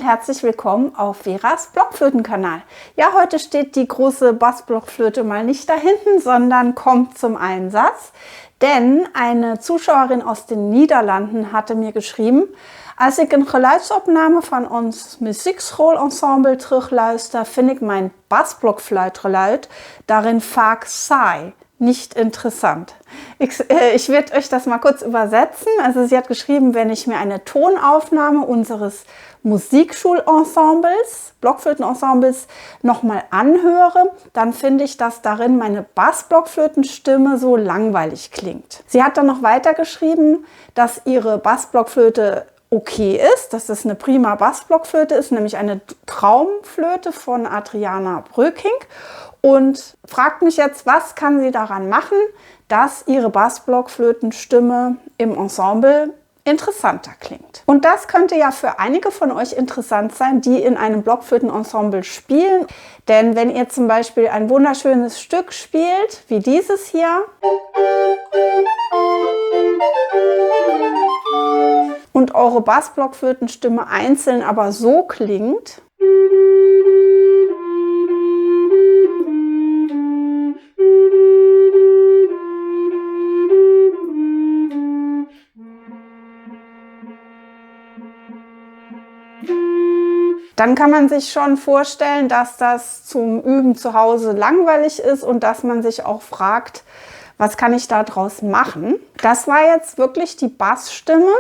und herzlich willkommen auf Veras Blockflötenkanal. Ja, heute steht die große Bassblockflöte mal nicht da hinten, sondern kommt zum Einsatz. Denn eine Zuschauerin aus den Niederlanden hatte mir geschrieben, als ik een geluidsopname van ons muziekschool-ensemble terugluister, vind ik mijn Bassblockfluitgeluid darin vaak saai, nicht interessant. Ich werde euch das mal kurz übersetzen. Also sie hat geschrieben, wenn ich mir eine Tonaufnahme unseres Musikschulensembles, Blockflötenensembles, nochmal anhöre, dann finde ich, dass darin meine Bassblockflötenstimme so langweilig klingt. Sie hat dann noch weiter geschrieben, dass ihre Bassblockflöte okay ist, dass das eine prima Bassblockflöte ist, nämlich eine Traumflöte von Adriana Bröking, und fragt mich jetzt, was kann sie daran machen, dass ihre Bassblockflötenstimme im Ensemble interessanter klingt. Und das könnte ja für einige von euch interessant sein, die in einem Blockflötenensemble spielen. Denn wenn ihr zum Beispiel ein wunderschönes Stück spielt, wie dieses hier, und eure Bassblockflötenstimme einzeln aber so klingt, dann kann man sich schon vorstellen, dass das zum Üben zu Hause langweilig ist und dass man sich auch fragt, was kann ich daraus machen? Das war jetzt wirklich die Bassstimme,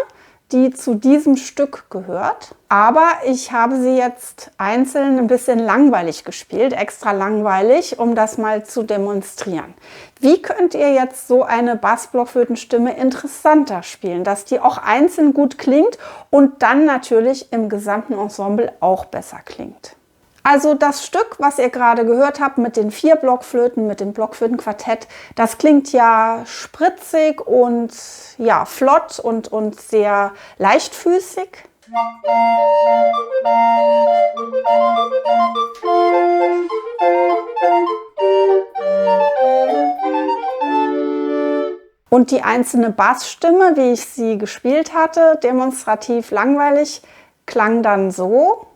die zu diesem Stück gehört. Aber ich habe sie jetzt einzeln ein bisschen langweilig gespielt, extra langweilig, um das mal zu demonstrieren. Wie könnt ihr jetzt so eine Bassblockflötenstimme interessanter spielen, dass die auch einzeln gut klingt und dann natürlich im gesamten Ensemble auch besser klingt? Also das Stück, was ihr gerade gehört habt mit den 4 Blockflöten, mit dem Blockflötenquartett, das klingt ja spritzig und ja, flott und sehr leichtfüßig. Und die einzelne Bassstimme, wie ich sie gespielt hatte, demonstrativ langweilig, klang dann so.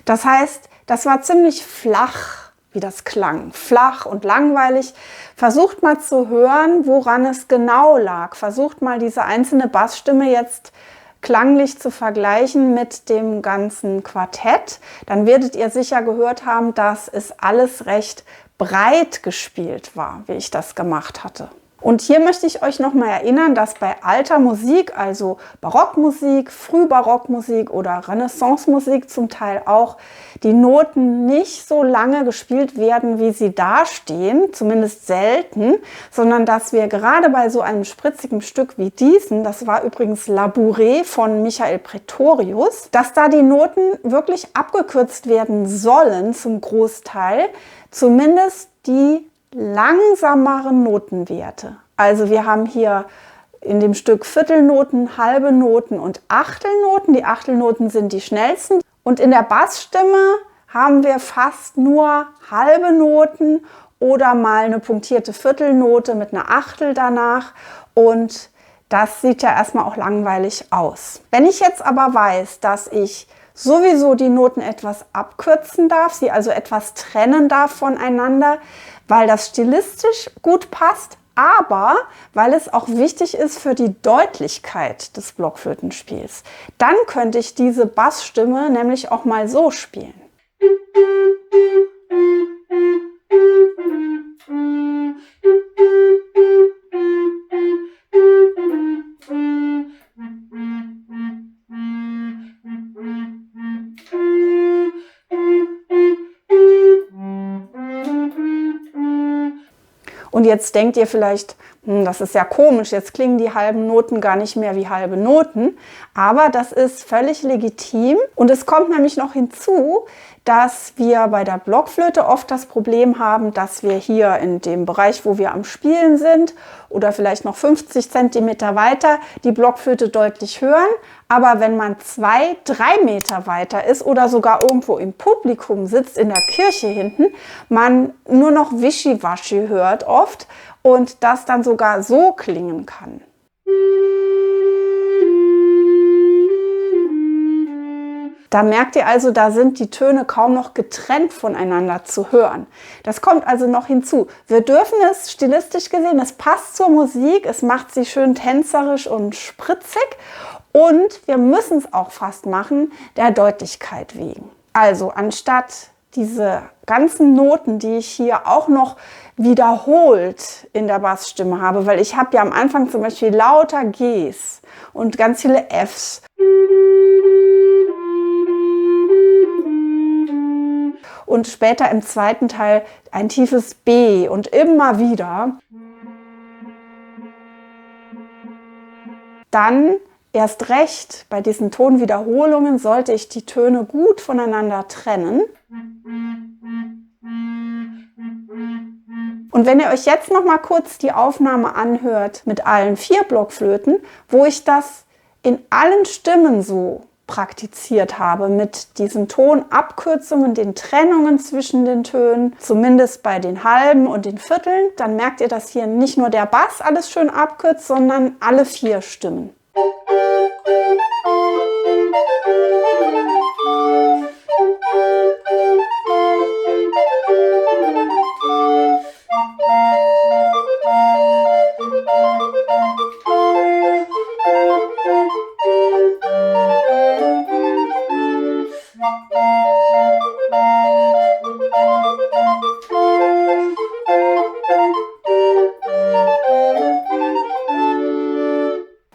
Das heißt, das war ziemlich flach, wie das klang. Flach und langweilig. Versucht mal zu hören, woran es genau lag. Versucht mal diese einzelne Bassstimme jetzt klanglich zu vergleichen mit dem ganzen Quartett. Dann werdet ihr sicher gehört haben, dass es alles recht breit gespielt war, wie ich das gemacht hatte. Und hier möchte ich euch noch mal erinnern, dass bei alter Musik, also Barockmusik, Frühbarockmusik oder Renaissancemusik zum Teil auch, die Noten nicht so lange gespielt werden, wie sie dastehen, zumindest selten, sondern dass wir gerade bei so einem spritzigen Stück wie diesen, das war übrigens Labouré von Michael Pretorius, dass da die Noten wirklich abgekürzt werden sollen zum Großteil, zumindest die langsameren Notenwerte. Also wir haben hier in dem Stück Viertelnoten, halbe Noten und Achtelnoten. Die Achtelnoten sind die schnellsten. Und in der Bassstimme haben wir fast nur halbe Noten oder mal eine punktierte Viertelnote mit einer Achtel danach. Und das sieht ja erstmal auch langweilig aus. Wenn ich jetzt aber weiß, dass ich sowieso die Noten etwas abkürzen darf, sie also etwas trennen darf voneinander, weil das stilistisch gut passt, aber weil es auch wichtig ist für die Deutlichkeit des Blockflötenspiels. Dann könnte ich diese Bassstimme nämlich auch mal so spielen. Und jetzt denkt ihr vielleicht, das ist ja komisch, jetzt klingen die halben Noten gar nicht mehr wie halbe Noten. Aber das ist völlig legitim. Und es kommt nämlich noch hinzu, dass wir bei der Blockflöte oft das Problem haben, dass wir hier in dem Bereich, wo wir am Spielen sind oder vielleicht noch 50 cm weiter, die Blockflöte deutlich hören. Aber wenn man 2, 3 Meter weiter ist oder sogar irgendwo im Publikum sitzt, in der Kirche hinten, man nur noch Wischiwaschi hört oft und das dann sogar so klingen kann. Da merkt ihr also, da sind die Töne kaum noch getrennt voneinander zu hören. Das kommt also noch hinzu. Wir dürfen es stilistisch gesehen, es passt zur Musik, es macht sie schön tänzerisch und spritzig und wir müssen es auch fast machen, der Deutlichkeit wegen. Also anstatt diese ganzen Noten, die ich hier auch noch wiederholt in der Bassstimme habe, weil ich habe ja am Anfang zum Beispiel lauter Gs und ganz viele Fs. Und später im zweiten Teil ein tiefes B und immer wieder. Dann erst recht bei diesen Tonwiederholungen sollte ich die Töne gut voneinander trennen. Und wenn ihr euch jetzt noch mal kurz die Aufnahme anhört mit allen 4 Blockflöten, wo ich das in allen Stimmen so praktiziert habe, mit diesen Tonabkürzungen, den Trennungen zwischen den Tönen, zumindest bei den halben und den Vierteln, dann merkt ihr, dass hier nicht nur der Bass alles schön abkürzt, sondern alle 4 Stimmen.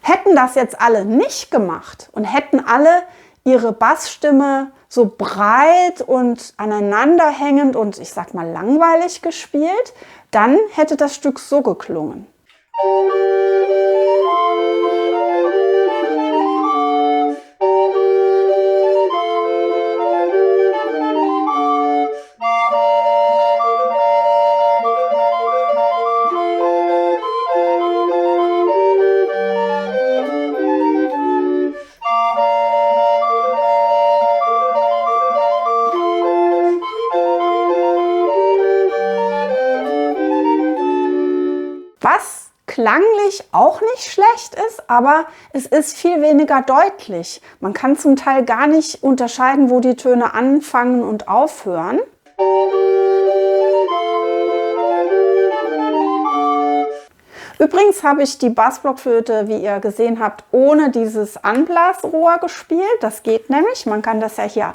Hätten das jetzt alle nicht gemacht und hätten alle ihre Bassstimme so breit und aneinanderhängend und ich sag mal langweilig gespielt, dann hätte das Stück so geklungen. Was klanglich auch nicht schlecht ist, aber es ist viel weniger deutlich. Man kann zum Teil gar nicht unterscheiden, wo die Töne anfangen und aufhören. Übrigens habe ich die Bassblockflöte, wie ihr gesehen habt, ohne dieses Anblasrohr gespielt. Das geht nämlich, man kann das ja hier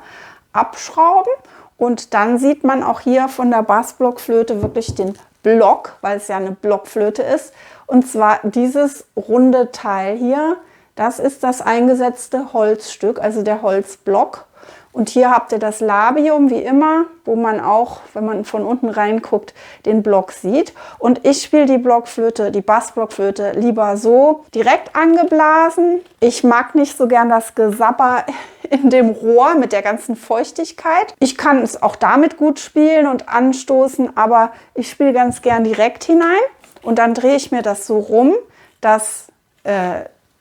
abschrauben und dann sieht man auch hier von der Bassblockflöte wirklich den Block, weil es ja eine Blockflöte ist. Und zwar dieses runde Teil hier, das ist das eingesetzte Holzstück, also der Holzblock. Und hier habt ihr das Labium, wie immer, wo man auch, wenn man von unten reinguckt, den Block sieht. Und ich spiele die Blockflöte, die Bassblockflöte, lieber so direkt angeblasen. Ich mag nicht so gern das Gesabber in dem Rohr mit der ganzen Feuchtigkeit. Ich kann es auch damit gut spielen und anstoßen, aber ich spiele ganz gern direkt hinein. Und dann drehe ich mir das so rum, dass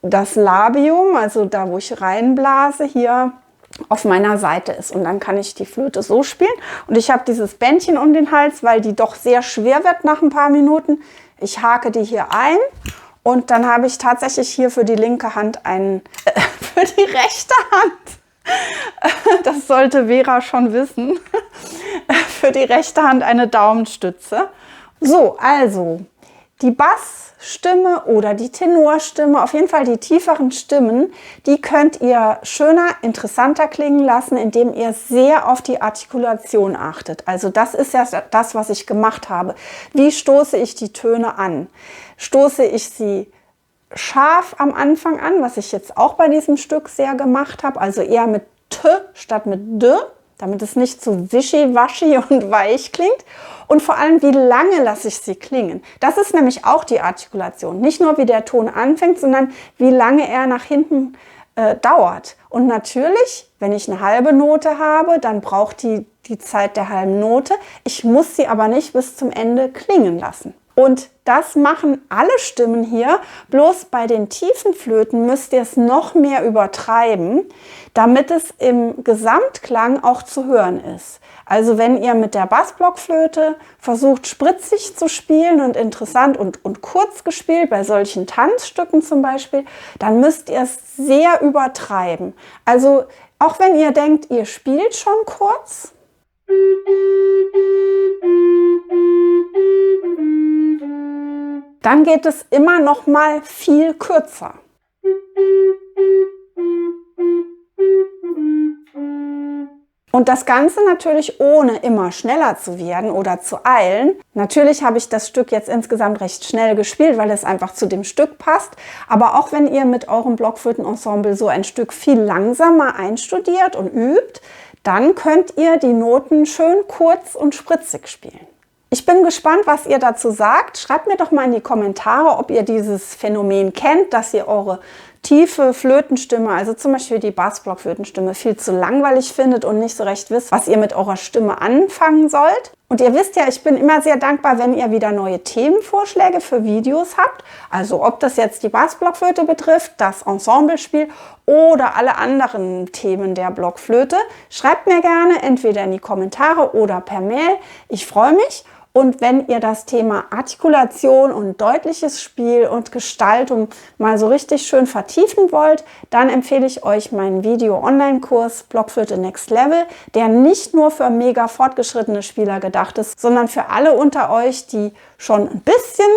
das Labium, also da, wo ich reinblase, hier auf meiner Seite ist. Und dann kann ich die Flöte so spielen. Und ich habe dieses Bändchen um den Hals, weil die doch sehr schwer wird nach ein paar Minuten. Ich hake die hier ein und dann habe ich tatsächlich hier für die linke Hand einen, für die rechte Hand, das sollte Vera schon wissen, für die rechte Hand eine Daumenstütze. So, also die Bassstimme oder die Tenorstimme, auf jeden Fall die tieferen Stimmen, die könnt ihr schöner, interessanter klingen lassen, indem ihr sehr auf die Artikulation achtet. Also das ist ja das, was ich gemacht habe. Wie stoße ich die Töne an? Stoße ich sie scharf am Anfang an, was ich jetzt auch bei diesem Stück sehr gemacht habe, also eher mit T statt mit D, damit es nicht so wischiwaschi und weich klingt. Und vor allem, wie lange lasse ich sie klingen? Das ist nämlich auch die Artikulation. Nicht nur, wie der Ton anfängt, sondern wie lange er nach hinten dauert. Und natürlich, wenn ich eine halbe Note habe, dann braucht die Zeit der halben Note. Ich muss sie aber nicht bis zum Ende klingen lassen. Und das machen alle Stimmen hier, bloß bei den tiefen Flöten müsst ihr es noch mehr übertreiben, damit es im Gesamtklang auch zu hören ist. Also wenn ihr mit der Bassblockflöte versucht, spritzig zu spielen und interessant und kurz gespielt, bei solchen Tanzstücken zum Beispiel, dann müsst ihr es sehr übertreiben. Also Auch wenn ihr denkt, ihr spielt schon kurz, dann geht es immer noch mal viel kürzer. Und das Ganze natürlich ohne immer schneller zu werden oder zu eilen. Natürlich habe ich das Stück jetzt insgesamt recht schnell gespielt, weil es einfach zu dem Stück passt. Aber auch wenn ihr mit eurem Blockflötenensemble so ein Stück viel langsamer einstudiert und übt, dann könnt ihr die Noten schön kurz und spritzig spielen. Ich bin gespannt, was ihr dazu sagt. Schreibt mir doch mal in die Kommentare, ob ihr dieses Phänomen kennt, dass ihr eure tiefe Flötenstimme, also zum Beispiel die Bassblockflötenstimme, viel zu langweilig findet und nicht so recht wisst, was ihr mit eurer Stimme anfangen sollt. Und ihr wisst ja, ich bin immer sehr dankbar, wenn ihr wieder neue Themenvorschläge für Videos habt. Also ob das jetzt die Bassblockflöte betrifft, das Ensemblespiel oder alle anderen Themen der Blockflöte. Schreibt mir gerne entweder in die Kommentare oder per Mail. Ich freue mich. Und wenn ihr das Thema Artikulation und deutliches Spiel und Gestaltung mal so richtig schön vertiefen wollt, dann empfehle ich euch meinen Video-Online-Kurs Blockflöte Next Level, der nicht nur für mega fortgeschrittene Spieler gedacht ist, sondern für alle unter euch, die schon ein bisschen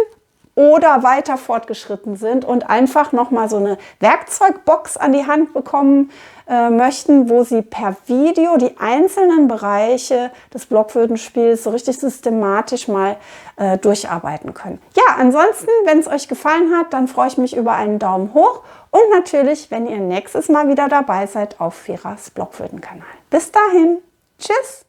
oder weiter fortgeschritten sind und einfach nochmal so eine Werkzeugbox an die Hand bekommen möchten, wo sie per Video die einzelnen Bereiche des Blockflötenspiels so richtig systematisch mal durcharbeiten können. Ja, ansonsten, wenn es euch gefallen hat, dann freue ich mich über einen Daumen hoch und natürlich, wenn ihr nächstes Mal wieder dabei seid auf Veras Blockflötenkanal. Bis dahin, tschüss!